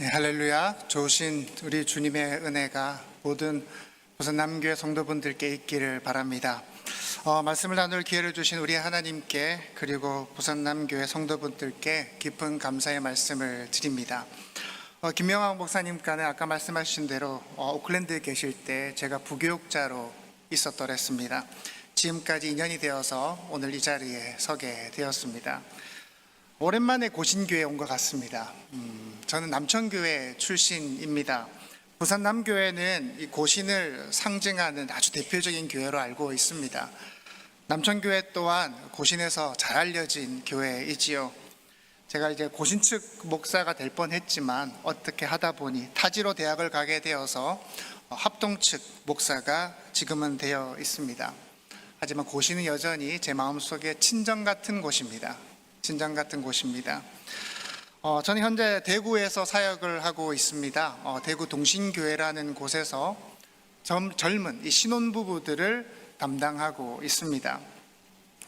네, 할렐루야. 좋으신 우리 주님의 은혜가 모든 부산 남교회 성도분들께 있기를 바랍니다. 말씀을 나눌 기회를 주신 우리 하나님께 그리고 부산 남교회 성도분들께 깊은 감사의 말씀을 드립니다. 김명학 목사님과는 아까 말씀하신 대로 오클랜드에 계실 때 제가 부교육자로 있었더랬습니다. 지금까지 2년이 되어서 오늘 이 자리에 서게 되었습니다. 오랜만에 고신교회에 온 것 같습니다. 저는 남천교회 출신입니다. 부산 남교회는 이 고신을 상징하는 아주 대표적인 교회로 알고 있습니다. 남천교회 또한 고신에서 잘 알려진 교회이지요. 제가 이제 고신 측 목사가 될 뻔했지만 어떻게 하다 보니 타지로 대학을 가게 되어서 합동 측 목사가 지금은 되어 있습니다. 하지만 고신은 여전히 제 마음속에 친정 같은 곳입니다. 친정 같은 곳입니다. 저는 현재 대구에서 사역을 하고 있습니다. 대구 동신교회라는 곳에서 젊은 이 신혼부부들을 담당하고 있습니다.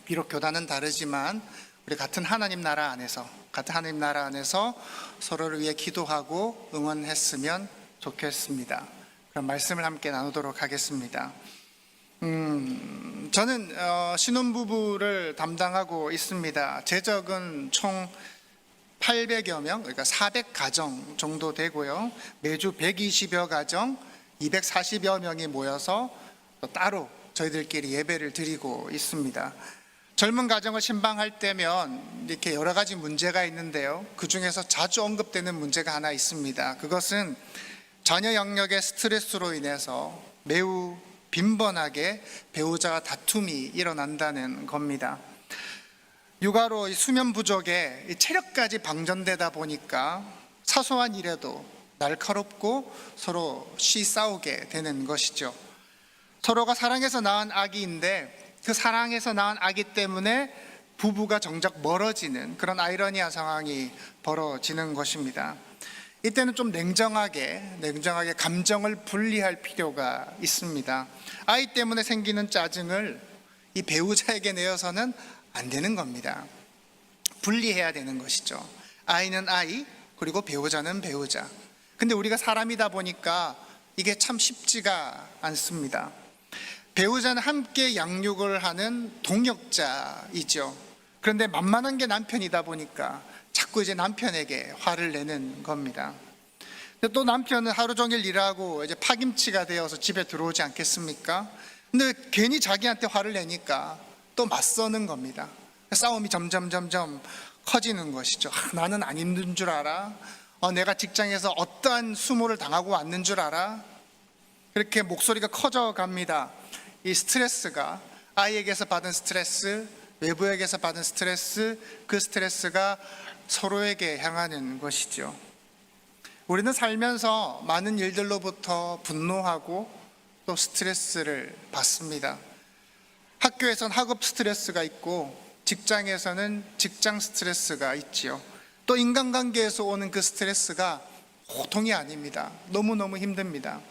비록 교단은 다르지만 우리 같은 하나님 나라 안에서 서로를 위해 기도하고 응원했으면 좋겠습니다. 그럼 말씀을 함께 나누도록 하겠습니다. 저는 신혼부부를 담당하고 있습니다. 재적은 총 800여 명, 그러니까 400가정 정도 되고요. 매주 120여 가정, 240여 명이 모여서 따로 저희들끼리 예배를 드리고 있습니다. 젊은 가정을 신방할 때면 이렇게 여러 가지 문제가 있는데요. 그 중에서 자주 언급되는 문제가 하나 있습니다. 그것은 자녀 영역의 스트레스로 인해서 매우 빈번하게 배우자와 다툼이 일어난다는 겁니다. 육아로 수면 부족에 체력까지 방전되다 보니까 사소한 일에도 날카롭고 서로 싸우게 되는 것이죠. 서로가 사랑해서 낳은 아기인데 그 사랑해서 낳은 아기 때문에 부부가 정작 멀어지는 그런 아이러니한 상황이 벌어지는 것입니다. 이때는 좀 냉정하게 감정을 분리할 필요가 있습니다. 아이 때문에 생기는 짜증을 이 배우자에게 내어서는 안 되는 겁니다. 분리해야 되는 것이죠. 아이는 아이, 그리고 배우자는 배우자. 근데 우리가 사람이다 보니까 이게 참 쉽지가 않습니다. 배우자는 함께 양육을 하는 동역자이죠. 그런데 만만한 게 남편이다 보니까 자꾸 이제 남편에게 화를 내는 겁니다. 또 남편은 하루 종일 일하고 이제 파김치가 되어서 집에 들어오지 않겠습니까? 근데 괜히 자기한테 화를 내니까 또 맞서는 겁니다. 싸움이 점점 커지는 것이죠. 나는 안 힘든 줄 알아? 내가 직장에서 어떠한 수모를 당하고 왔는 줄 알아? 그렇게 목소리가 커져갑니다. 이 스트레스가 아이에게서 받은 스트레스, 외부에게서 받은 스트레스, 그 스트레스가 서로에게 향하는 것이죠. 우리는 살면서 많은 일들로부터 분노하고 또 스트레스를 받습니다. 학교에서는 학업 스트레스가 있고 직장에서는 직장 스트레스가 있지요. 또 인간관계에서 오는 그 스트레스가 보통이 아닙니다. 너무너무 힘듭니다.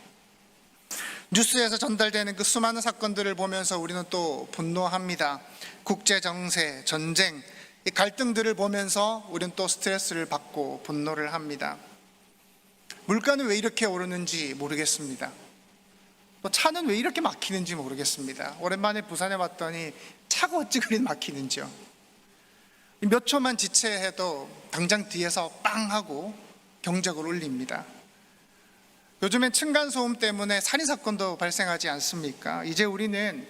뉴스에서 전달되는 그 수많은 사건들을 보면서 우리는 또 분노합니다. 국제 정세, 전쟁, 이 갈등들을 보면서 우리는 또 스트레스를 받고 분노를 합니다. 물가는 왜 이렇게 오르는지 모르겠습니다. 또 차는 왜 이렇게 막히는지 모르겠습니다. 오랜만에 부산에 왔더니 차가 어찌 그리 막히는지요. 몇 초만 지체해도 당장 뒤에서 빵 하고 경적을 울립니다. 요즘엔 층간소음 때문에 살인사건도 발생하지 않습니까? 이제 우리는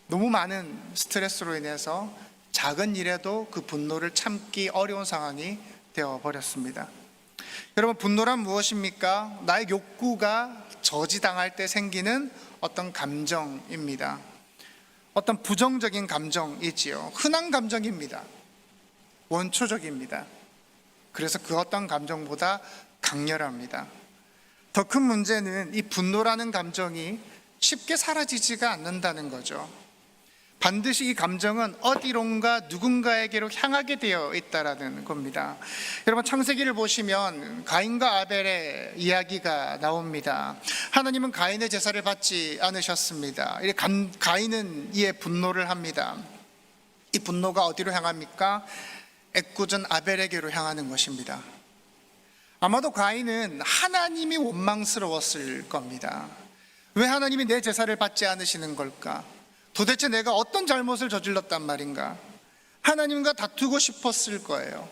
너무 많은 스트레스로 인해서 작은 일에도 그 분노를 참기 어려운 상황이 되어버렸습니다. 여러분, 분노란 무엇입니까? 나의 욕구가 저지당할 때 생기는 어떤 감정입니다. 어떤 부정적인 감정이지요. 흔한 감정입니다. 원초적입니다. 그래서 그 어떤 감정보다 강렬합니다. 더 큰 문제는 이 분노라는 감정이 쉽게 사라지지가 않는다는 거죠. 반드시 이 감정은 어디론가 누군가에게로 향하게 되어 있다는 겁니다. 여러분, 창세기를 보시면 가인과 아벨의 이야기가 나옵니다. 하나님은 가인의 제사를 받지 않으셨습니다. 가인은 이에 분노를 합니다. 이 분노가 어디로 향합니까? 애꿎은 아벨에게로 향하는 것입니다. 아마도 가인은 하나님이 원망스러웠을 겁니다. 왜 하나님이 내 제사를 받지 않으시는 걸까? 도대체 내가 어떤 잘못을 저질렀단 말인가? 하나님과 다투고 싶었을 거예요.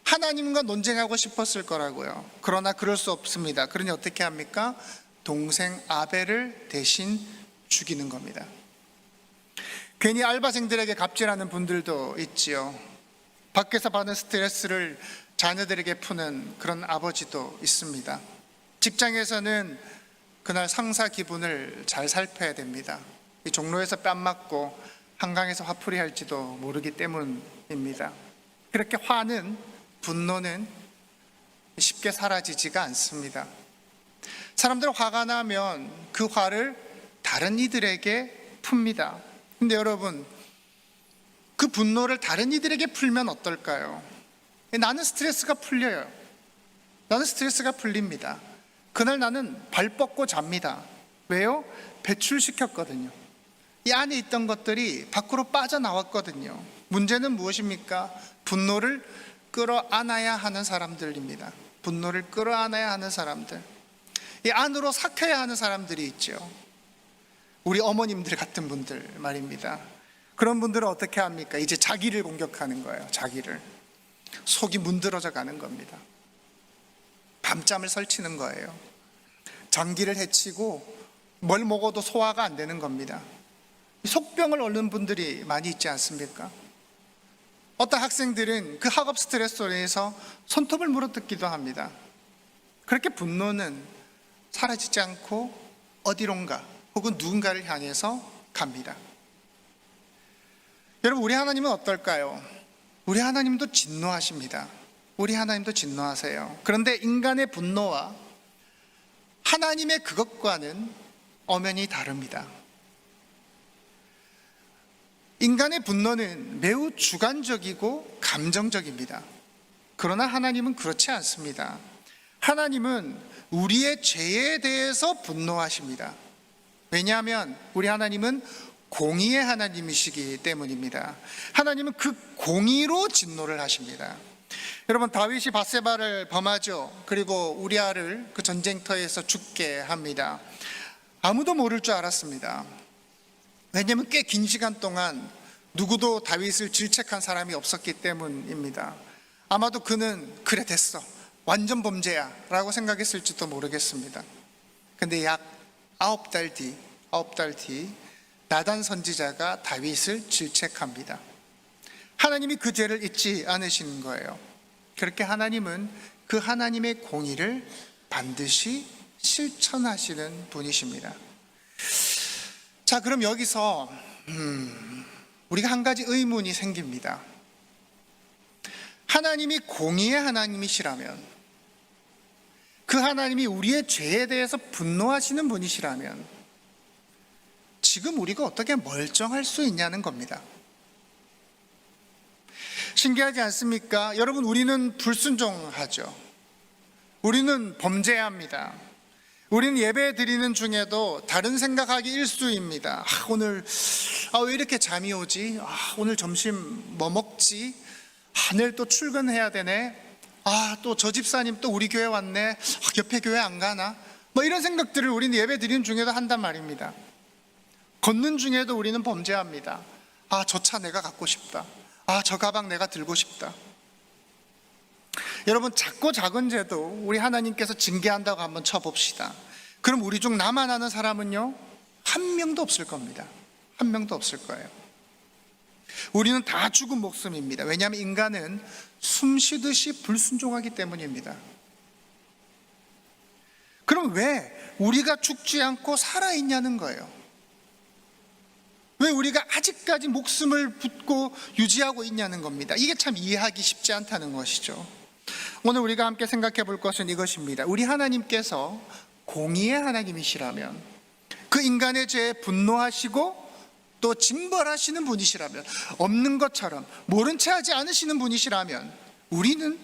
하나님과 논쟁하고 싶었을 거라고요. 그러나 그럴 수 없습니다. 그러니 어떻게 합니까? 동생 아벨을 대신 죽이는 겁니다. 괜히 알바생들에게 갑질하는 분들도 있지요. 밖에서 받는 스트레스를 자녀들에게 푸는 그런 아버지도 있습니다. 직장에서는 그날 상사 기분을 잘 살펴야 됩니다. 이 종로에서 뺨 맞고 한강에서 화풀이 할지도 모르기 때문입니다. 그렇게 화는, 분노는 쉽게 사라지지가 않습니다. 사람들 화가 나면 그 화를 다른 이들에게 풉니다. 근데 여러분, 그 분노를 다른 이들에게 풀면 어떨까요? 나는 스트레스가 풀려요. 나는 스트레스가 풀립니다. 그날 나는 발 뻗고 잡니다. 왜요? 배출시켰거든요. 이 안에 있던 것들이 밖으로 빠져나왔거든요. 문제는 무엇입니까? 분노를 끌어안아야 하는 사람들입니다. 분노를 끌어안아야 하는 사람들. 이 안으로 삭혀야 하는 사람들이 있죠. 우리 어머님들 같은 분들 말입니다. 그런 분들은 어떻게 합니까? 이제 자기를 공격하는 거예요. 자기를. 속이 문드러져 가는 겁니다. 밤잠을 설치는 거예요. 전기를 해치고 뭘 먹어도 소화가 안 되는 겁니다. 속병을 앓는 분들이 많이 있지 않습니까? 어떤 학생들은 그 학업 스트레스로 인해서 손톱을 물어뜯기도 합니다. 그렇게 분노는 사라지지 않고 어디론가 혹은 누군가를 향해서 갑니다. 여러분, 우리 하나님은 어떨까요? 우리 하나님도 진노하십니다. 우리 하나님도 진노하세요. 그런데 인간의 분노와 하나님의 그것과는 엄연히 다릅니다. 인간의 분노는 매우 주관적이고 감정적입니다. 그러나 하나님은 그렇지 않습니다. 하나님은 우리의 죄에 대해서 분노하십니다. 왜냐하면 우리 하나님은 공의의 하나님이시기 때문입니다. 하나님은 그 공의로 진노를 하십니다. 여러분, 다윗이 밧세바를 범하죠. 그리고 우리아를 그 전쟁터에서 죽게 합니다. 아무도 모를 줄 알았습니다. 왜냐하면 꽤 긴 시간 동안 누구도 다윗을 질책한 사람이 없었기 때문입니다. 아마도 그는 그래 됐어, 완전 범죄야 라고 생각했을지도 모르겠습니다. 근데 약 9달 뒤 나단 선지자가 다윗을 질책합니다. 하나님이 그 죄를 잊지 않으시는 거예요. 그렇게 하나님은 그 하나님의 공의를 반드시 실천하시는 분이십니다. 자, 그럼 여기서 우리가 한 가지 의문이 생깁니다. 하나님이 공의의 하나님이시라면, 그 하나님이 우리의 죄에 대해서 분노하시는 분이시라면 지금 우리가 어떻게 멀쩡할 수 있냐는 겁니다. 신기하지 않습니까? 여러분, 우리는 불순종하죠. 우리는 범죄합니다. 우리는 예배 드리는 중에도 다른 생각하기 일쑤입니다. 오늘 왜 이렇게 잠이 오지? 오늘 점심 뭐 먹지? 내일 또 출근해야 되네. 또 저 집사님 또 우리 교회 왔네. 옆에 교회 안 가나? 뭐 이런 생각들을 우리는 예배 드리는 중에도 한단 말입니다. 걷는 중에도 우리는 범죄합니다. 저 차 내가 갖고 싶다. 저 가방 내가 들고 싶다. 여러분, 작고 작은 죄도 우리 하나님께서 징계한다고 한번 쳐봅시다. 그럼 우리 중 나만 아는 사람은요, 한 명도 없을 겁니다. 한 명도 없을 거예요. 우리는 다 죽은 목숨입니다. 왜냐하면 인간은 숨 쉬듯이 불순종하기 때문입니다. 그럼 왜 우리가 죽지 않고 살아있냐는 거예요. 왜 우리가 아직까지 목숨을 붙고 유지하고 있냐는 겁니다. 이게 참 이해하기 쉽지 않다는 것이죠. 오늘 우리가 함께 생각해 볼 것은 이것입니다. 우리 하나님께서 공의의 하나님이시라면, 그 인간의 죄에 분노하시고 또 징벌하시는 분이시라면, 없는 것처럼 모른 채 하지 않으시는 분이시라면, 우리는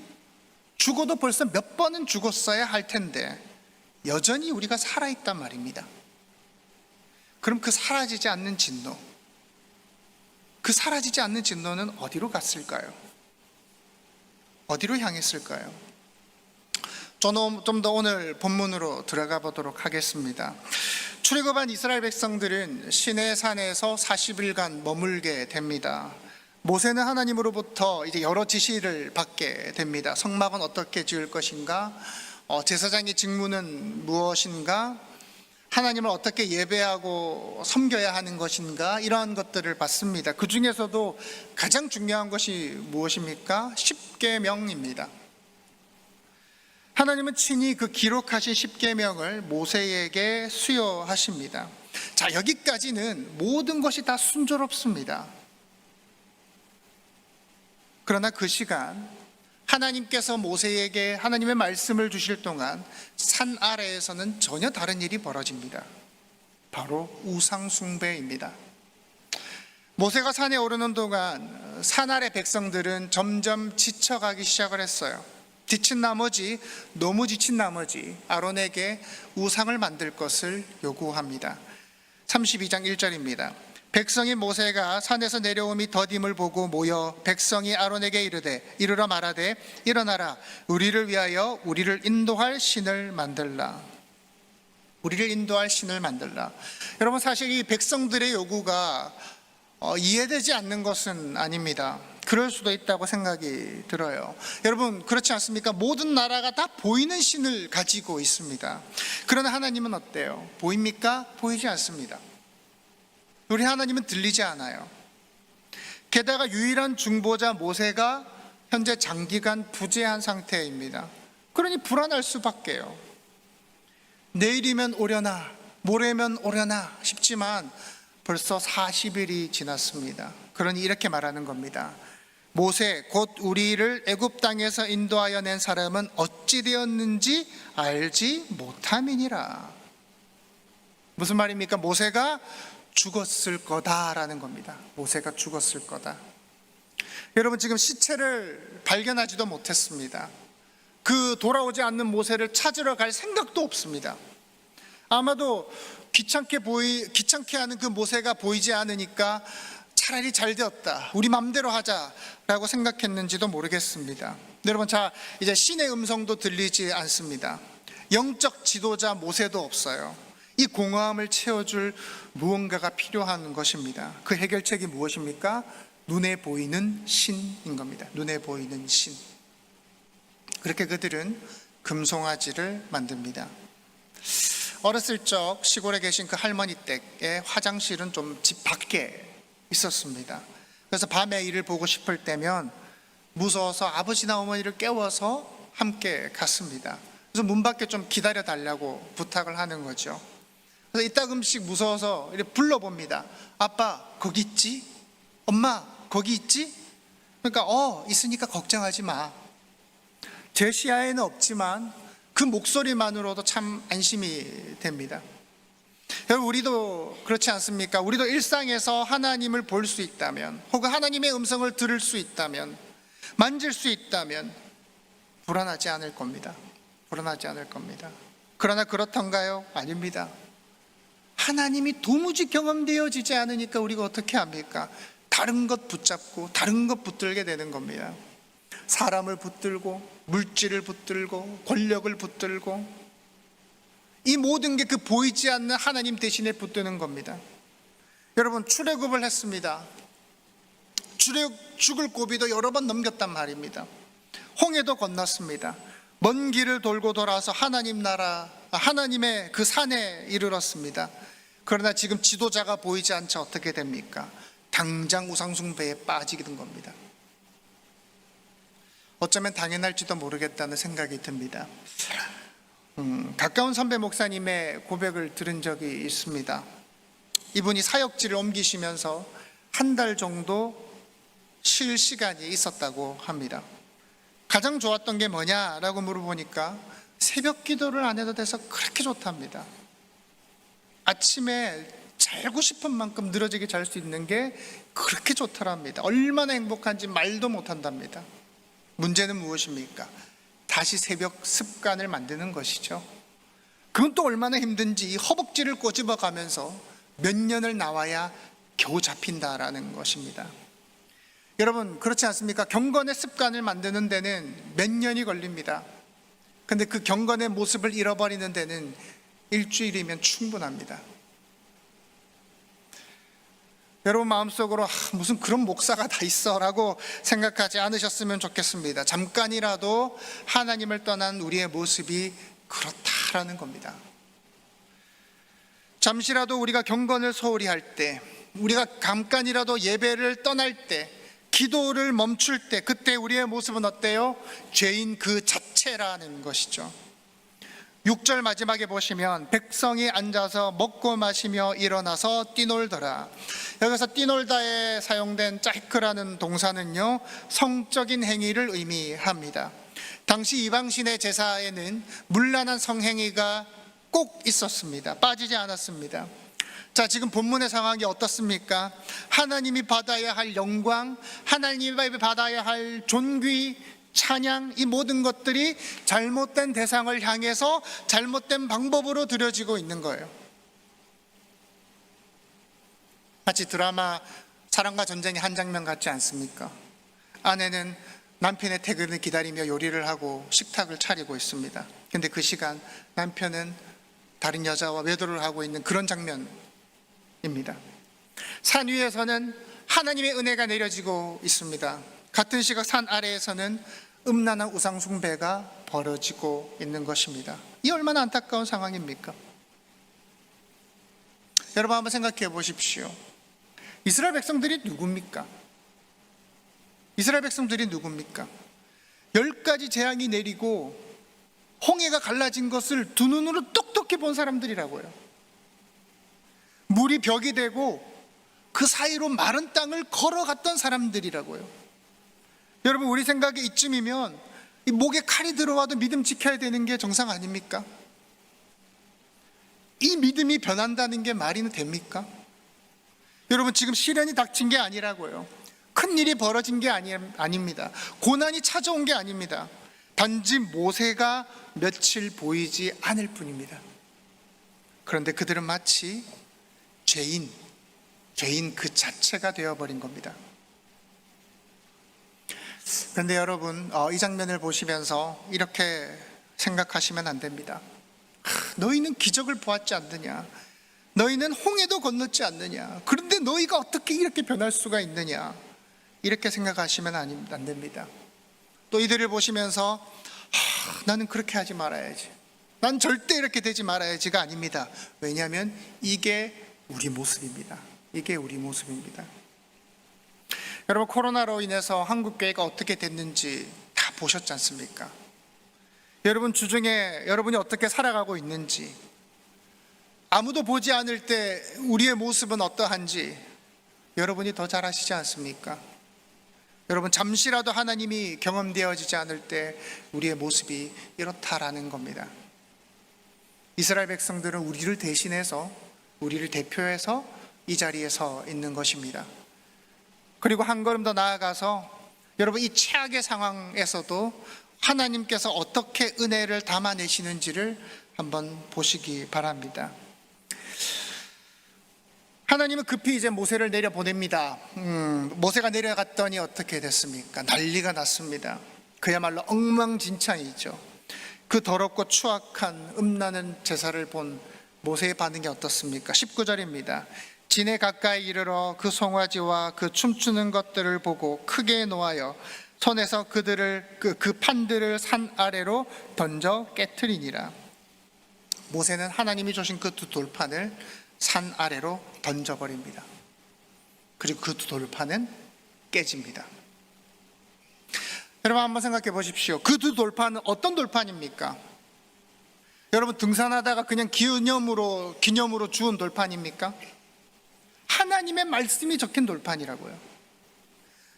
죽어도 벌써 몇 번은 죽었어야 할 텐데 여전히 우리가 살아있단 말입니다. 그럼 그 사라지지 않는 진노, 그 사라지지 않는 진노는 어디로 갔을까요? 어디로 향했을까요? 좀 더 오늘 본문으로 들어가 보도록 하겠습니다. 출애굽한 이스라엘 백성들은 시내산에서 40일간 머물게 됩니다. 모세는 하나님으로부터 이제 여러 지시를 받게 됩니다. 성막은 어떻게 지을 것인가, 제사장의 직무는 무엇인가, 하나님을 어떻게 예배하고 섬겨야 하는 것인가, 이러한 것들을 받습니다. 그 중에서도 가장 중요한 것이 무엇입니까? 십계명입니다. 하나님은 친히 그 기록하신 십계명을 모세에게 수여하십니다. 자, 여기까지는 모든 것이 다 순조롭습니다. 그러나 그 시간 하나님께서 모세에게 하나님의 말씀을 주실 동안 산 아래에서는 전혀 다른 일이 벌어집니다. 바로 우상 숭배입니다. 모세가 산에 오르는 동안 산 아래 백성들은 점점 지쳐가기 시작을 했어요. 너무 지친 나머지 아론에게 우상을 만들 것을 요구합니다. 32장 1절입니다. 백성이 모세가 산에서 내려옴이 더딤을 보고 모여 백성이 아론에게 이르러 말하되 일어나라, 우리를 위하여 우리를 인도할 신을 만들라. 우리를 인도할 신을 만들라. 여러분, 사실 이 백성들의 요구가 이해되지 않는 것은 아닙니다. 그럴 수도 있다고 생각이 들어요. 여러분, 그렇지 않습니까? 모든 나라가 다 보이는 신을 가지고 있습니다. 그러나 하나님은 어때요? 보입니까? 보이지 않습니다. 우리 하나님은 들리지 않아요. 게다가 유일한 중보자 모세가 현재 장기간 부재한 상태입니다. 그러니 불안할 수밖에요. 내일이면 오려나 모레면 오려나 싶지만 벌써 40일이 지났습니다. 그러니 이렇게 말하는 겁니다. 모세 곧 우리를 애굽 땅에서 인도하여 낸 사람은 어찌 되었는지 알지 못함이니라. 무슨 말입니까? 모세가 죽었을 거다라는 겁니다. 모세가 죽었을 거다. 여러분, 지금 시체를 발견하지도 못했습니다. 그 돌아오지 않는 모세를 찾으러 갈 생각도 없습니다. 아마도 귀찮게 하는 그 모세가 보이지 않으니까 차라리 잘 되었다, 우리 맘대로 하자라고 생각했는지도 모르겠습니다. 여러분, 자, 이제 신의 음성도 들리지 않습니다. 영적 지도자 모세도 없어요. 이 공허함을 채워줄 무언가가 필요한 것입니다. 그 해결책이 무엇입니까? 눈에 보이는 신인 겁니다. 눈에 보이는 신. 그렇게 그들은 금송아지를 만듭니다. 어렸을 적 시골에 계신 그 할머니 댁에 화장실은 좀 집 밖에 있었습니다. 그래서 밤에 이를 보고 싶을 때면 무서워서 아버지나 어머니를 깨워서 함께 갔습니다. 그래서 문 밖에 좀 기다려 달라고 부탁을 하는 거죠. 그래서 이따금씩 무서워서 이렇게 불러봅니다. 아빠 거기 있지? 엄마 거기 있지? 그러니까 있으니까 걱정하지 마. 제 시야에는 없지만 그 목소리만으로도 참 안심이 됩니다. 여러분, 우리도 그렇지 않습니까? 우리도 일상에서 하나님을 볼 수 있다면, 혹은 하나님의 음성을 들을 수 있다면, 만질 수 있다면 불안하지 않을 겁니다. 불안하지 않을 겁니다. 그러나 그렇던가요? 아닙니다. 하나님이 도무지 경험되어지지 않으니까 우리가 어떻게 합니까? 다른 것 붙잡고 다른 것 붙들게 되는 겁니다. 사람을 붙들고 물질을 붙들고 권력을 붙들고, 이 모든 게 그 보이지 않는 하나님 대신에 붙드는 겁니다. 여러분, 출애굽을 했습니다. 죽을 고비도 여러 번 넘겼단 말입니다. 홍해도 건넜습니다. 먼 길을 돌고 돌아서 하나님의 그 산에 이르렀습니다. 그러나 지금 지도자가 보이지 않자 어떻게 됩니까? 당장 우상숭배에 빠지게 된 겁니다. 어쩌면 당연할지도 모르겠다는 생각이 듭니다. 가까운 선배 목사님의 고백을 들은 적이 있습니다. 이분이 사역지를 옮기시면서 한 달 정도 쉴 시간이 있었다고 합니다. 가장 좋았던 게 뭐냐라고 물어보니까 새벽 기도를 안 해도 돼서 그렇게 좋답니다. 아침에 자고 싶은 만큼 늘어지게 잘 수 있는 게 그렇게 좋더랍니다. 얼마나 행복한지 말도 못한답니다. 문제는 무엇입니까? 다시 새벽 습관을 만드는 것이죠. 그건 또 얼마나 힘든지 이 허벅지를 꼬집어 가면서 몇 년을 나와야 겨우 잡힌다라는 것입니다. 여러분, 그렇지 않습니까? 경건의 습관을 만드는 데는 몇 년이 걸립니다. 근데 그 경건의 모습을 잃어버리는 데는 일주일이면 충분합니다. 여러분 마음속으로 무슨 그런 목사가 다 있어 라고 생각하지 않으셨으면 좋겠습니다. 잠깐이라도 하나님을 떠난 우리의 모습이 그렇다라는 겁니다. 잠시라도 우리가 경건을 소홀히 할 때, 우리가 잠깐이라도 예배를 떠날 때, 기도를 멈출 때, 그때 우리의 모습은 어때요? 죄인 그 자체라는 것이죠. 6절 마지막에 보시면 백성이 앉아서 먹고 마시며 일어나서 뛰놀더라. 여기서 뛰놀다에 사용된 짜이크라는 동사는요, 성적인 행위를 의미합니다. 당시 이방신의 제사에는 문란한 성행위가 꼭 있었습니다. 빠지지 않았습니다. 자, 지금 본문의 상황이 어떻습니까? 하나님이 받아야 할 영광, 하나님이 받아야 할 존귀, 찬양, 이 모든 것들이 잘못된 대상을 향해서 잘못된 방법으로 드려지고 있는 거예요. 마치 드라마 사랑과 전쟁의 한 장면 같지 않습니까? 아내는 남편의 퇴근을 기다리며 요리를 하고 식탁을 차리고 있습니다. 근데 그 시간 남편은 다른 여자와 외도를 하고 있는 그런 장면입니다. 산 위에서는 하나님의 은혜가 내려지고 있습니다. 같은 시각 산 아래에서는 음란한 우상 숭배가 벌어지고 있는 것입니다. 이 얼마나 안타까운 상황입니까? 여러분 한번 생각해 보십시오. 이스라엘 백성들이 누굽니까? 이스라엘 백성들이 누굽니까? 10가지 재앙이 내리고 홍해가 갈라진 것을 두 눈으로 똑똑히 본 사람들이라고요. 물이 벽이 되고 그 사이로 마른 땅을 걸어갔던 사람들이라고요. 여러분 우리 생각에 이쯤이면 이 목에 칼이 들어와도 믿음 지켜야 되는 게 정상 아닙니까? 이 믿음이 변한다는 게 말이 됩니까? 여러분 지금 시련이 닥친 게 아니라고요. 큰 일이 벌어진 게 아닙니다. 고난이 찾아온 게 아닙니다. 단지 모세가 며칠 보이지 않을 뿐입니다. 그런데 그들은 마치 죄인 그 자체가 되어버린 겁니다. 그런데 여러분 이 장면을 보시면서 이렇게 생각하시면 안 됩니다. 너희는 기적을 보았지 않느냐, 너희는 홍해도 건넜지 않느냐, 그런데 너희가 어떻게 이렇게 변할 수가 있느냐, 이렇게 생각하시면 안 됩니다. 또 이들을 보시면서 나는 그렇게 하지 말아야지, 난 절대 이렇게 되지 말아야지가 아닙니다. 왜냐하면 이게 우리 모습입니다. 이게 우리 모습입니다. 여러분 코로나로 인해서 한국교회가 어떻게 됐는지 다 보셨지 않습니까? 여러분 주중에 여러분이 어떻게 살아가고 있는지, 아무도 보지 않을 때 우리의 모습은 어떠한지 여러분이 더 잘 아시지 않습니까? 여러분 잠시라도 하나님이 경험되어지지 않을 때 우리의 모습이 이렇다라는 겁니다. 이스라엘 백성들은 우리를 대신해서, 우리를 대표해서 이 자리에 서 있는 것입니다. 그리고 한 걸음 더 나아가서 여러분 이 최악의 상황에서도 하나님께서 어떻게 은혜를 담아내시는지를 한번 보시기 바랍니다. 하나님은 급히 이제 모세를 내려보냅니다. 모세가 내려갔더니 어떻게 됐습니까? 난리가 났습니다. 그야말로 엉망진창이죠. 그 더럽고 추악한 음란한 제사를 본 모세의 반응이 어떻습니까? 19절입니다. 진에 가까이 이르러 그 송아지와 그 춤추는 것들을 보고 크게 노하여 손에서 그 판들을 산 아래로 던져 깨트리니라. 모세는 하나님이 주신 그 두 돌판을 산 아래로 던져버립니다. 그리고 그 두 돌판은 깨집니다. 여러분 한번 생각해 보십시오. 그 두 돌판은 어떤 돌판입니까? 여러분 등산하다가 그냥 기념으로 주운 돌판입니까? 하나님의 말씀이 적힌 돌판이라고요.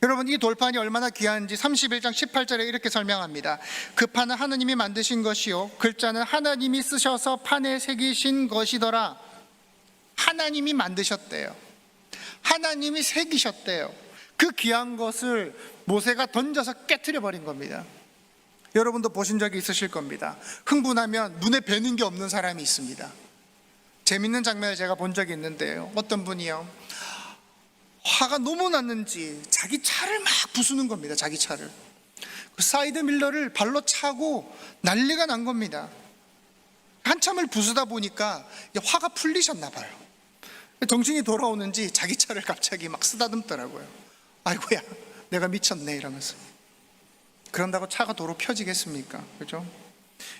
여러분 이 돌판이 얼마나 귀한지 31장 18절에 이렇게 설명합니다. 그 판은 하나님이 만드신 것이요 글자는 하나님이 쓰셔서 판에 새기신 것이더라. 하나님이 만드셨대요. 하나님이 새기셨대요. 그 귀한 것을 모세가 던져서 깨트려 버린 겁니다. 여러분도 보신 적이 있으실 겁니다. 흥분하면 눈에 뵈는 게 없는 사람이 있습니다. 재밌는 장면을 제가 본 적이 있는데요, 어떤 분이요 화가 너무 났는지 자기 차를 막 부수는 겁니다. 자기 차를. 그 사이드 밀러를 발로 차고 난리가 난 겁니다. 한참을 부수다 보니까 화가 풀리셨나 봐요. 정신이 돌아오는지 자기 차를 갑자기 막 쓰다듬더라고요. 아이고야, 내가 미쳤네 이러면서. 그런다고 차가 도로 펴지겠습니까? 그죠?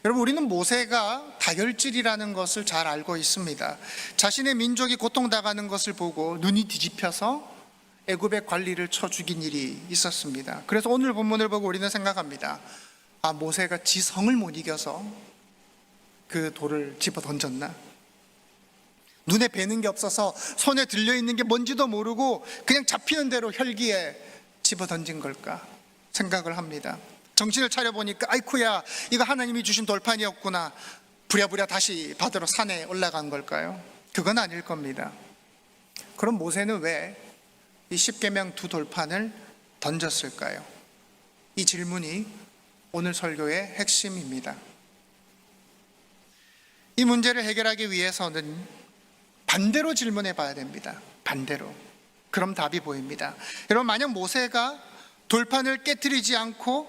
여러분, 우리는 모세가 다혈질이라는 것을 잘 알고 있습니다. 자신의 민족이 고통당하는 것을 보고 눈이 뒤집혀서 애굽의 관리를 쳐 죽인 일이 있었습니다. 그래서 오늘 본문을 보고 우리는 생각합니다. 아, 모세가 지성을 못 이겨서 그 돌을 집어 던졌나? 눈에 뵈는 게 없어서 손에 들려있는 게 뭔지도 모르고 그냥 잡히는 대로 혈기에 집어 던진 걸까 생각을 합니다. 정신을 차려보니까 아이쿠야, 이거 하나님이 주신 돌판이었구나. 부랴부랴 다시 받으러 산에 올라간 걸까요? 그건 아닐 겁니다. 그럼 모세는 왜 이 십계명 두 돌판을 던졌을까요? 이 질문이 오늘 설교의 핵심입니다. 이 문제를 해결하기 위해서는 반대로 질문해 봐야 됩니다. 반대로. 그럼 답이 보입니다. 여러분, 만약 모세가 돌판을 깨트리지 않고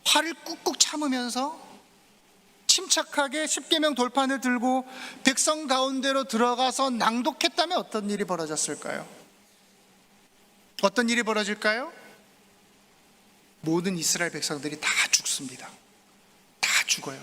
화를 꾹꾹 참으면서 침착하게 십계명 돌판을 들고 백성 가운데로 들어가서 낭독했다면 어떤 일이 벌어졌을까요? 어떤 일이 벌어질까요? 모든 이스라엘 백성들이 다 죽습니다. 다 죽어요.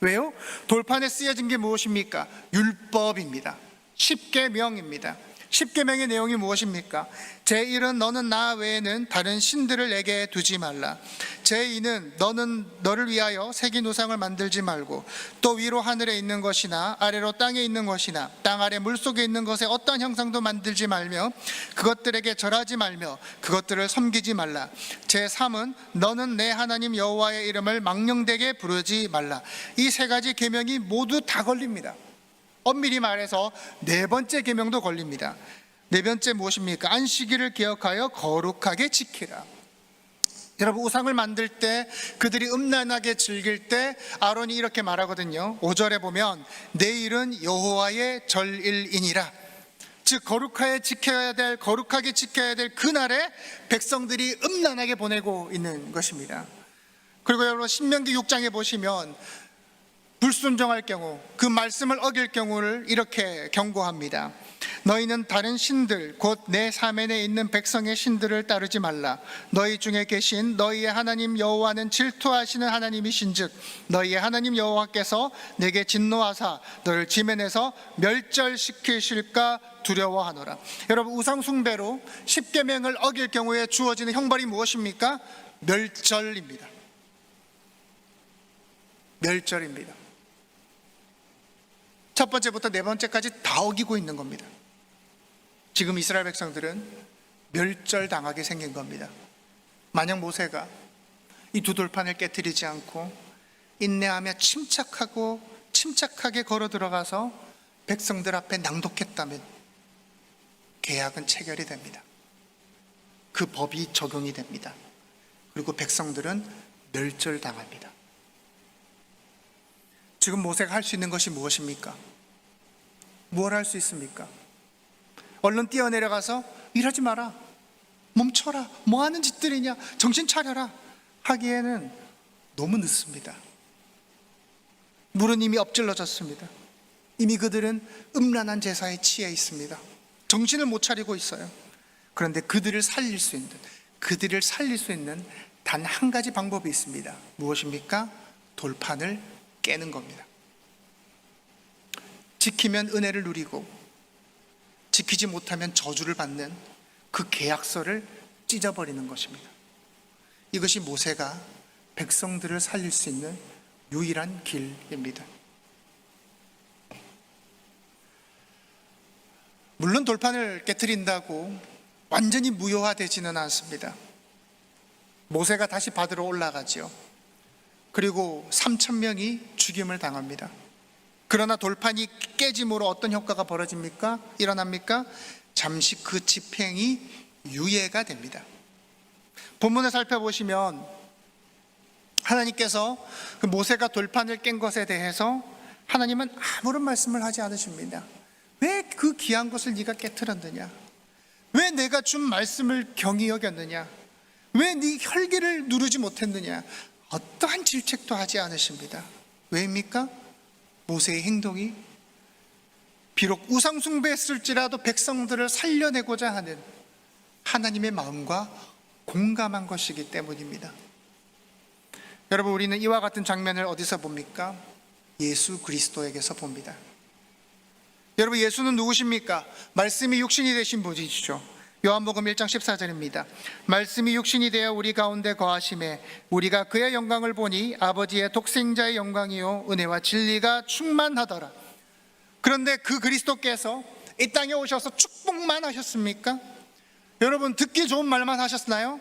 왜요? 돌판에 쓰여진 게 무엇입니까? 율법입니다. 십계명입니다. 십계명의 내용이 무엇입니까? 제1은 너는 나 외에는 다른 신들을 내게 두지 말라. 제2는 너는 너를 위하여 새긴 우상을 만들지 말고 또 위로 하늘에 있는 것이나 아래로 땅에 있는 것이나 땅 아래 물속에 있는 것에 어떠한 형상도 만들지 말며 그것들에게 절하지 말며 그것들을 섬기지 말라. 제3은 너는 내 하나님 여호와의 이름을 망령되게 부르지 말라. 이 세 가지 계명이 모두 다 걸립니다. 엄밀히 말해서 네 번째 계명도 걸립니다. 네 번째 무엇입니까? 안식일을 기억하여 거룩하게 지키라. 여러분, 우상을 만들 때, 그들이 음란하게 즐길 때 아론이 이렇게 말하거든요. 5절에 보면 내일은 여호와의 절일이니라. 즉 거룩하게 지켜야 될 그날에 백성들이 음란하게 보내고 있는 것입니다. 그리고 여러분, 신명기 6장에 보시면 불순종할 경우, 그 말씀을 어길 경우를 이렇게 경고합니다. 너희는 다른 신들 곧 내 사면에 있는 백성의 신들을 따르지 말라. 너희 중에 계신 너희의 하나님 여호와는 질투하시는 하나님이신즉 너희의 하나님 여호와께서 내게 진노하사 너를 지면에서 멸절시키실까 두려워하노라. 여러분, 우상 숭배로 십계명을 어길 경우에 주어지는 형벌이 무엇입니까? 멸절입니다. 멸절입니다. 첫 번째부터 네 번째까지 다 어기고 있는 겁니다. 지금 이스라엘 백성들은 멸절당하게 생긴 겁니다. 만약 모세가 이 두 돌판을 깨트리지 않고 인내하며 침착하게 걸어 들어가서 백성들 앞에 낭독했다면 계약은 체결이 됩니다. 그 법이 적용이 됩니다. 그리고 백성들은 멸절당합니다. 지금 모세가 할 수 있는 것이 무엇입니까? 뭘 할 수 있습니까? 얼른 뛰어내려가서 일하지 마라, 멈춰라, 뭐하는 짓들이냐, 정신 차려라 하기에는 너무 늦습니다. 물은 이미 엎질러졌습니다. 이미 그들은 음란한 제사에 취해 있습니다. 정신을 못 차리고 있어요. 그런데 그들을 살릴 수 있는 단 한 가지 방법이 있습니다. 무엇입니까? 돌판을 깨는 겁니다. 지키면 은혜를 누리고 지키지 못하면 저주를 받는 그 계약서를 찢어버리는 것입니다. 이것이 모세가 백성들을 살릴 수 있는 유일한 길입니다. 물론 돌판을 깨트린다고 완전히 무효화되지는 않습니다. 모세가 다시 받으러 올라가지요. 그리고 3,000명이 죽임을 당합니다. 그러나 돌판이 깨짐으로 어떤 효과가 일어납니까? 잠시 그 집행이 유예가 됩니다. 본문을 살펴보시면 하나님께서 그 모세가 돌판을 깬 것에 대해서 하나님은 아무런 말씀을 하지 않으십니다. 왜 그 귀한 것을 네가 깨트렸느냐? 왜 내가 준 말씀을 경히 여겼느냐? 왜 네 혈기를 누르지 못했느냐? 어떠한 질책도 하지 않으십니다. 왜입니까? 모세의 행동이 비록 우상 숭배했을지라도 백성들을 살려내고자 하는 하나님의 마음과 공감한 것이기 때문입니다. 여러분, 우리는 이와 같은 장면을 어디서 봅니까? 예수 그리스도에게서 봅니다. 여러분, 예수는 누구십니까? 말씀이 육신이 되신 분이시죠. 요한복음 1장 14절입니다. 말씀이 육신이 되어 우리 가운데 거하심에 우리가 그의 영광을 보니 아버지의 독생자의 영광이요 은혜와 진리가 충만하더라. 그런데 그 그리스도께서 이 땅에 오셔서 축복만 하셨습니까? 여러분, 듣기 좋은 말만 하셨나요?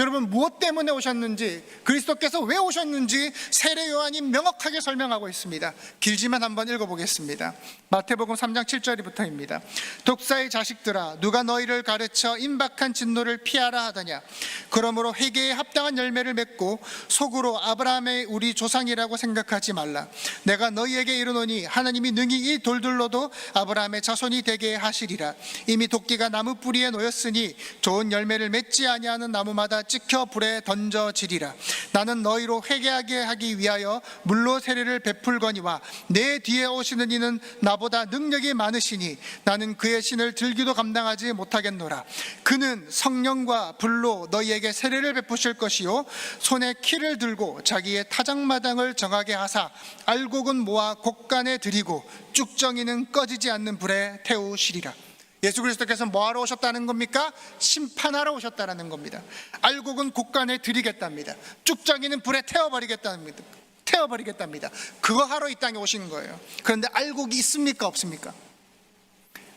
여러분, 무엇 때문에 오셨는지, 그리스도께서 왜 오셨는지 세례 요한이 명확하게 설명하고 있습니다. 길지만 한번 읽어보겠습니다. 마태복음 3장 7절부터입니다. 독사의 자식들아, 누가 너희를 가르쳐 임박한 진노를 피하라 하더냐? 그러므로 회개에 합당한 열매를 맺고 속으로 아브라함의 우리 조상이라고 생각하지 말라. 내가 너희에게 이르노니 하나님이 능히 이 돌들로도 아브라함의 자손이 되게 하시리라. 이미 도끼가 나무 뿌리에 놓였으니 좋은 열매를 맺지 아니하는 나무마다 찍혀 불에 던져지리라. 나는 너희로 회개하게 하기 위하여 물로 세례를 베풀거니와 내 뒤에 오시는 이는 나보다 능력이 많으시니 나는 그의 신을 들기도 감당하지 못하겠노라. 그는 성령과 불로 너희에게 세례를 베푸실 것이요 손에 키를 들고 자기의 타작마당을 정하게 하사 알곡은 모아 곡간에 들이고 쭉정이는 꺼지지 않는 불에 태우시리라. 예수 그리스도께서 뭐하러 오셨다는 겁니까? 심판하러 오셨다는 겁니다. 알곡은 곡간에 들이겠답니다. 쭉정이는 불에 태워버리겠답니다. 그거 하러 이 땅에 오신 거예요. 그런데 알곡이 있습니까? 없습니까?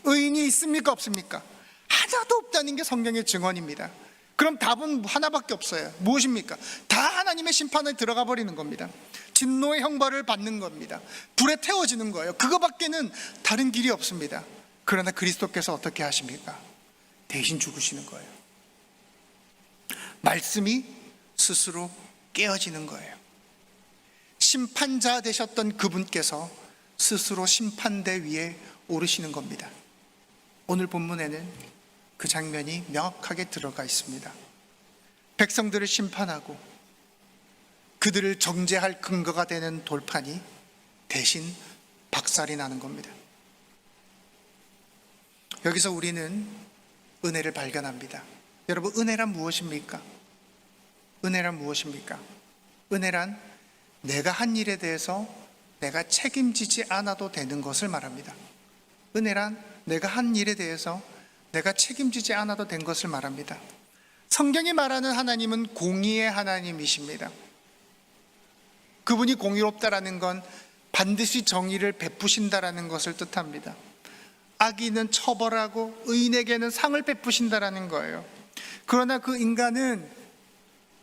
의인이 있습니까? 없습니까? 하나도 없다는 게 성경의 증언입니다. 그럼 답은 하나밖에 없어요. 무엇입니까? 다 하나님의 심판에 들어가 버리는 겁니다. 진노의 형벌을 받는 겁니다. 불에 태워지는 거예요. 그거밖에는 다른 길이 없습니다. 그러나 그리스도께서 어떻게 하십니까? 대신 죽으시는 거예요. 말씀이 스스로 깨어지는 거예요. 심판자 되셨던 그분께서 스스로 심판대 위에 오르시는 겁니다. 오늘 본문에는 그 장면이 명확하게 들어가 있습니다. 백성들을 심판하고 그들을 정죄할 근거가 되는 돌판이 대신 박살이 나는 겁니다. 여기서 우리는 은혜를 발견합니다. 여러분, 은혜란 무엇입니까? 은혜란 무엇입니까? 은혜란 내가 한 일에 대해서 내가 책임지지 않아도 되는 것을 말합니다. 은혜란 내가 한 일에 대해서 내가 책임지지 않아도 된 것을 말합니다. 성경이 말하는 하나님은 공의의 하나님이십니다. 그분이 공의롭다라는 건 반드시 정의를 베푸신다라는 것을 뜻합니다. 악인은 처벌하고 의인에게는 상을 베푸신다라는 거예요. 그러나 그 인간은,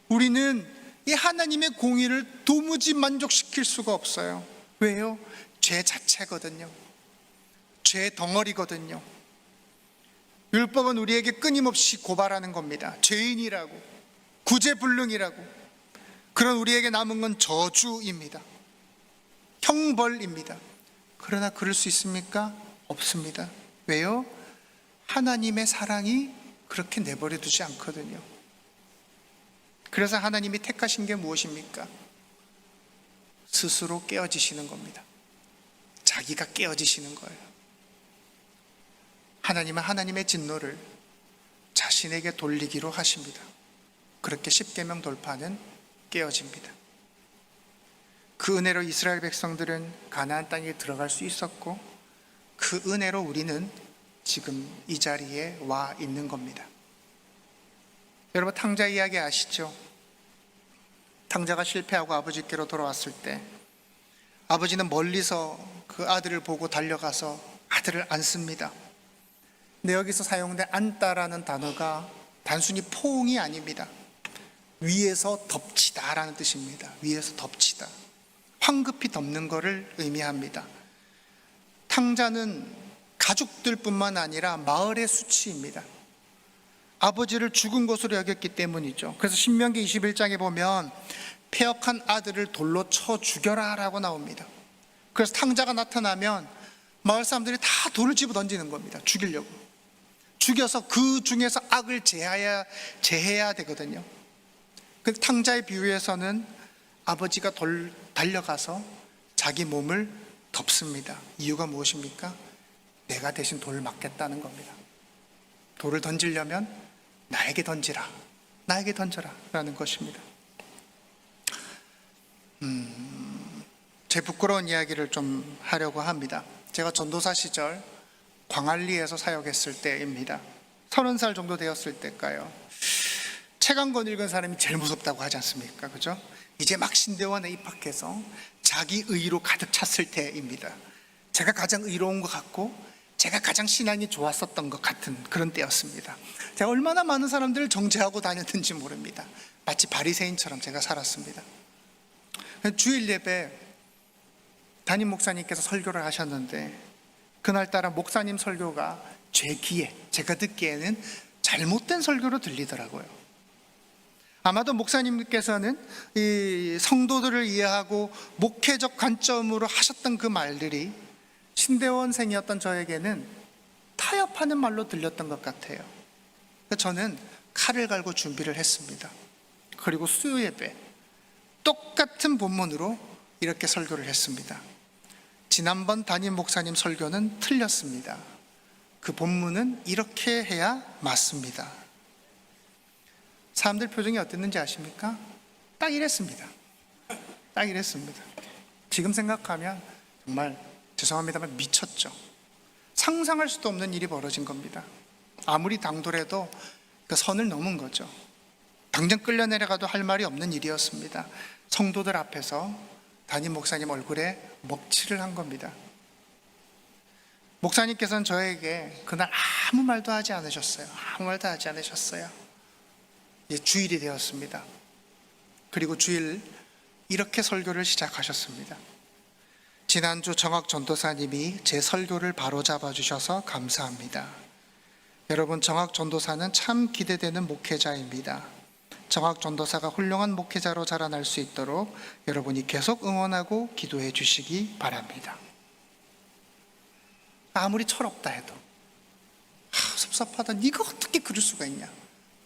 우리는 이 하나님의 공의를 도무지 만족시킬 수가 없어요. 왜요? 죄 자체거든요. 죄 덩어리거든요. 율법은 우리에게 끊임없이 고발하는 겁니다. 죄인이라고, 구제불능이라고. 그런 우리에게 남은 건 저주입니다. 형벌입니다. 그러나 그럴 수 있습니까? 없습니다. 왜요? 하나님의 사랑이 그렇게 내버려 두지 않거든요. 그래서 하나님이 택하신 게 무엇입니까? 스스로 깨어지시는 겁니다. 자기가 깨어지시는 거예요. 하나님은 하나님의 진노를 자신에게 돌리기로 하십니다. 그렇게 십계명 돌파는 깨어집니다. 그 은혜로 이스라엘 백성들은 가나안 땅에 들어갈 수 있었고, 그 은혜로 우리는 지금 이 자리에 와 있는 겁니다. 여러분, 탕자 이야기 아시죠? 탕자가 실패하고 아버지께로 돌아왔을 때 아버지는 멀리서 그 아들을 보고 달려가서 아들을 안습니다. 근데 여기서 사용된 안다라는 단어가 단순히 포옹이 아닙니다. 위에서 덮치다라는 뜻입니다. 위에서 덮치다, 황급히 덮는 것을 의미합니다. 탕자는 가족들뿐만 아니라 마을의 수치입니다. 아버지를 죽은 것으로 여겼기 때문이죠. 그래서 신명기 21장에 보면 패역한 아들을 돌로 쳐 죽여라 라고 나옵니다. 그래서 탕자가 나타나면 마을 사람들이 다 돌을 집어 던지는 겁니다. 죽이려고. 죽여서 그 중에서 악을 제해야 되거든요. 그 탕자의 비유에서는 아버지가 달려가서 자기 몸을 덮습니다. 이유가 무엇입니까? 내가 대신 돌을 맞겠다는 겁니다. 돌을 던지려면 나에게 던지라, 나에게 던져라 라는 것입니다. 제 부끄러운 이야기를 좀 하려고 합니다. 제가 전도사 시절 광안리에서 사역했을 때입니다. 30살 정도 되었을 때일까요? 책 한 권 읽은 사람이 제일 무섭다고 하지 않습니까? 그죠? 이제 막 신대원에 입학해서 자기 의로 가득 찼을 때입니다. 제가 가장 의로운 것 같고 제가 가장 신앙이 좋았었던 것 같은 그런 때였습니다. 제가 얼마나 많은 사람들을 정죄하고 다녔는지 모릅니다. 마치 바리새인처럼 제가 살았습니다. 주일 예배 담임 목사님께서 설교를 하셨는데 그날따라 목사님 설교가 제 귀에, 제가 듣기에는 잘못된 설교로 들리더라고요. 아마도 목사님께서는 이 성도들을 이해하고 목회적 관점으로 하셨던 그 말들이 신대원생이었던 저에게는 타협하는 말로 들렸던 것 같아요. 저는 칼을 갈고 준비를 했습니다. 그리고 수요 예배 똑같은 본문으로 이렇게 설교를 했습니다. 지난번 담임 목사님 설교는 틀렸습니다. 그 본문은 이렇게 해야 맞습니다. 사람들 표정이 어땠는지 아십니까? 딱 이랬습니다. 딱 이랬습니다. 지금 생각하면 정말 죄송합니다만 미쳤죠. 상상할 수도 없는 일이 벌어진 겁니다. 아무리 당돌해도 그 선을 넘은 거죠. 당장 끌려내려가도 할 말이 없는 일이었습니다. 성도들 앞에서 담임 목사님 얼굴에 먹칠을 한 겁니다. 목사님께서는 저에게 그날 아무 말도 하지 않으셨어요. 아무 말도 하지 않으셨어요. 주일이 되었습니다. 그리고 주일 이렇게 설교를 시작하셨습니다. 지난주 정학 전도사님이 제 설교를 바로잡아 주셔서 감사합니다. 여러분, 정학 전도사는 참 기대되는 목회자입니다. 정학 전도사가 훌륭한 목회자로 자라날 수 있도록 여러분이 계속 응원하고 기도해 주시기 바랍니다. 아무리 철없다 해도 섭섭하다, 네가 어떻게 그럴 수가 있냐,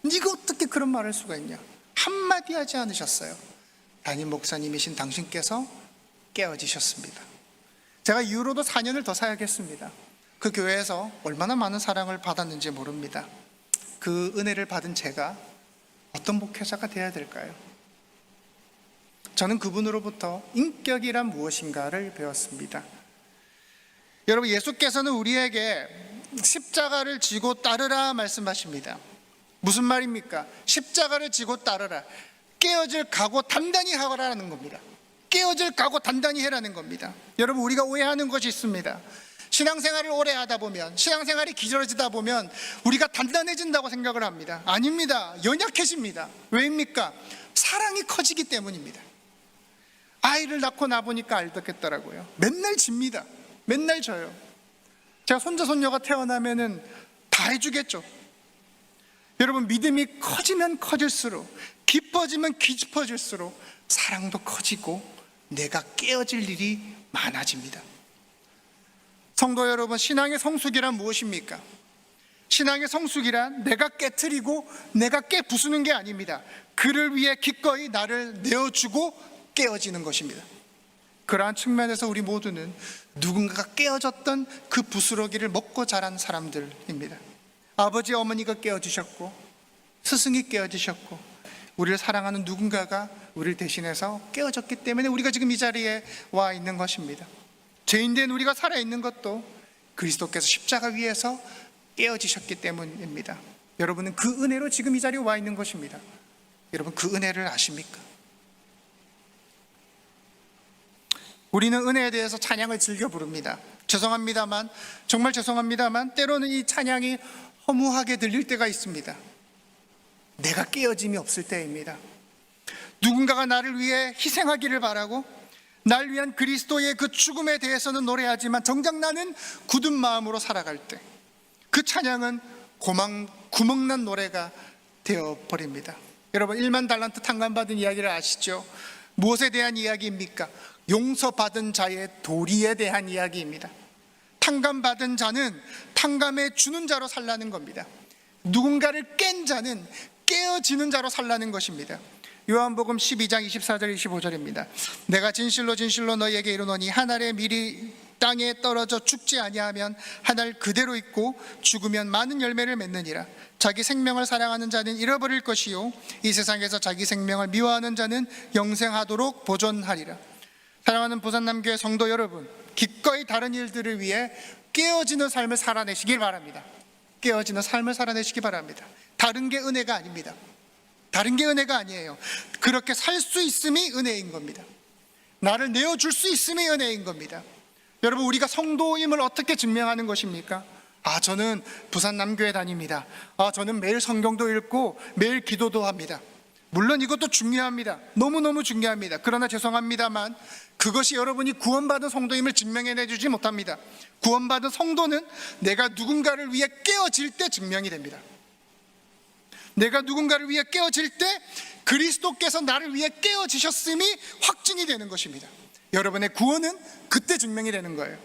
네가 어떻게 그런 말할 수가 있냐, 한마디 하지 않으셨어요. 담임 목사님이신 당신께서 깨어지셨습니다. 제가 이후로도 4년을 더 사역했습니다. 그 교회에서 얼마나 많은 사랑을 받았는지 모릅니다. 그 은혜를 받은 제가 어떤 목회자가 되어야 될까요? 저는 그분으로부터 인격이란 무엇인가를 배웠습니다. 여러분, 예수께서는 우리에게 십자가를 지고 따르라 말씀하십니다. 무슨 말입니까? 십자가를 지고 따르라, 깨어질 각오 단단히 하라는 겁니다. 깨어질 각오 단단히 해라는 겁니다. 여러분, 우리가 오해하는 것이 있습니다. 신앙생활을 오래 하다 보면, 신앙생활이 길어지다 보면 우리가 단단해진다고 생각을 합니다. 아닙니다. 연약해집니다. 왜입니까? 사랑이 커지기 때문입니다. 아이를 낳고 나보니까 알겠더라고요. 맨날 집니다. 맨날 져요. 제가 손자 손녀가 태어나면은 다 해주겠죠. 여러분, 믿음이 커지면 커질수록, 깊어지면 깊어질수록 사랑도 커지고 내가 깨어질 일이 많아집니다. 성도 여러분, 신앙의 성숙이란 무엇입니까? 신앙의 성숙이란 내가 깨트리고 내가 깨부수는 게 아닙니다. 그를 위해 기꺼이 나를 내어주고 깨어지는 것입니다. 그러한 측면에서 우리 모두는 누군가가 깨어졌던 그 부스러기를 먹고 자란 사람들입니다. 아버지 어머니가 깨어지셨고 스승이 깨어지셨고 우리를 사랑하는 누군가가 우리를 대신해서 깨어졌기 때문에 우리가 지금 이 자리에 와 있는 것입니다. 죄인된 우리가 살아있는 것도 그리스도께서 십자가 위에서 깨어지셨기 때문입니다. 여러분은 그 은혜로 지금 이 자리에 와 있는 것입니다. 여러분, 그 은혜를 아십니까? 우리는 은혜에 대해서 찬양을 즐겨 부릅니다. 죄송합니다만, 정말 죄송합니다만 때로는 이 찬양이 허무하게 들릴 때가 있습니다. 내가 깨어짐이 없을 때입니다. 누군가가 나를 위해 희생하기를 바라고 날 위한 그리스도의 그 죽음에 대해서는 노래하지만 정작 나는 굳은 마음으로 살아갈 때 그 찬양은 구멍난 노래가 되어버립니다. 여러분, 1만 달란트 탕감받은 이야기를 아시죠? 무엇에 대한 이야기입니까? 용서받은 자의 도리에 대한 이야기입니다. 탕감받은 자는 탕감해 주는 자로 살라는 겁니다. 누군가를 깬 자는 깨어지는 자로 살라는 것입니다. 요한복음 12장 24절 25절입니다. 내가 진실로 진실로 너희에게 이르노니 한 알의 밀이 땅에 떨어져 죽지 아니하면 한 알 그대로 있고 죽으면 많은 열매를 맺느니라. 자기 생명을 사랑하는 자는 잃어버릴 것이요 이 세상에서 자기 생명을 미워하는 자는 영생하도록 보존하리라. 사랑하는 부산남교회 성도 여러분, 기꺼이 다른 일들을 위해 깨어지는 삶을 살아내시길 바랍니다. 깨어지는 삶을 살아내시기 바랍니다. 다른 게 은혜가 아닙니다. 다른 게 은혜가 아니에요. 그렇게 살 수 있음이 은혜인 겁니다. 나를 내어줄 수 있음이 은혜인 겁니다. 여러분, 우리가 성도임을 어떻게 증명하는 것입니까? 저는 부산 남교회 다닙니다. 저는 매일 성경도 읽고 매일 기도도 합니다. 물론 이것도 중요합니다. 너무너무 중요합니다. 그러나 죄송합니다만 그것이 여러분이 구원받은 성도임을 증명해내주지 못합니다. 구원받은 성도는 내가 누군가를 위해 깨어질 때 증명이 됩니다. 내가 누군가를 위해 깨어질 때 그리스도께서 나를 위해 깨어지셨음이 확증이 되는 것입니다. 여러분의 구원은 그때 증명이 되는 거예요.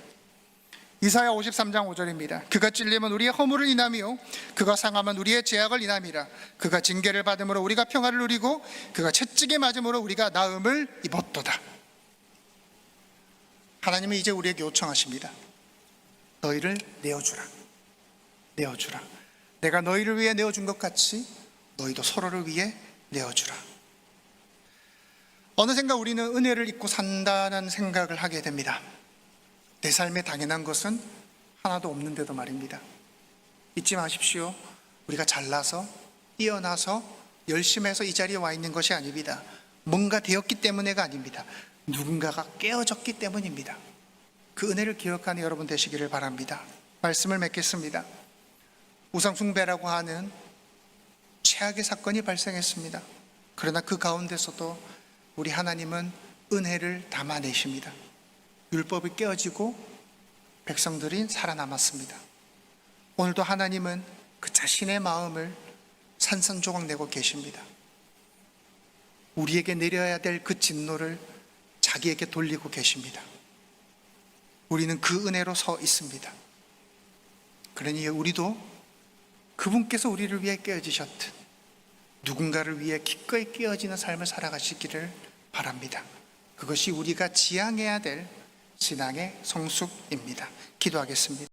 이사야 53장 5절입니다. 그가 찔림은 우리의 허물을 인하며 그가 상함은 우리의 죄악을 인함이라. 그가 징계를 받음으로 우리가 평화를 누리고 그가 채찍에 맞음으로 우리가 나음을 입었도다. 하나님은 이제 우리에게 요청하십니다. 너희를 내어주라. 내어주라. 내가 너희를 위해 내어준 것 같이 너희도 서로를 위해 내어주라. 어느샌가 우리는 은혜를 잊고 산다는 생각을 하게 됩니다. 내 삶에 당연한 것은 하나도 없는데도 말입니다. 잊지 마십시오. 우리가 잘나서 뛰어나서 열심히 해서 이 자리에 와 있는 것이 아닙니다. 뭔가 되었기 때문에가 아닙니다. 누군가가 깨어졌기 때문입니다. 그 은혜를 기억하는 여러분 되시기를 바랍니다. 말씀을 맺겠습니다. 우상 숭배라고 하는 최악의 사건이 발생했습니다. 그러나 그 가운데서도 우리 하나님은 은혜를 담아내십니다. 율법이 깨어지고 백성들이 살아남았습니다. 오늘도 하나님은 그 자신의 마음을 산산조각 내고 계십니다. 우리에게 내려야 될 그 진노를 자기에게 돌리고 계십니다. 우리는 그 은혜로 서 있습니다. 그러니 우리도 그분께서 우리를 위해 깨어지셨듯 누군가를 위해 기꺼이 깨어지는 삶을 살아가시기를 바랍니다. 그것이 우리가 지향해야 될 신앙의 성숙입니다. 기도하겠습니다.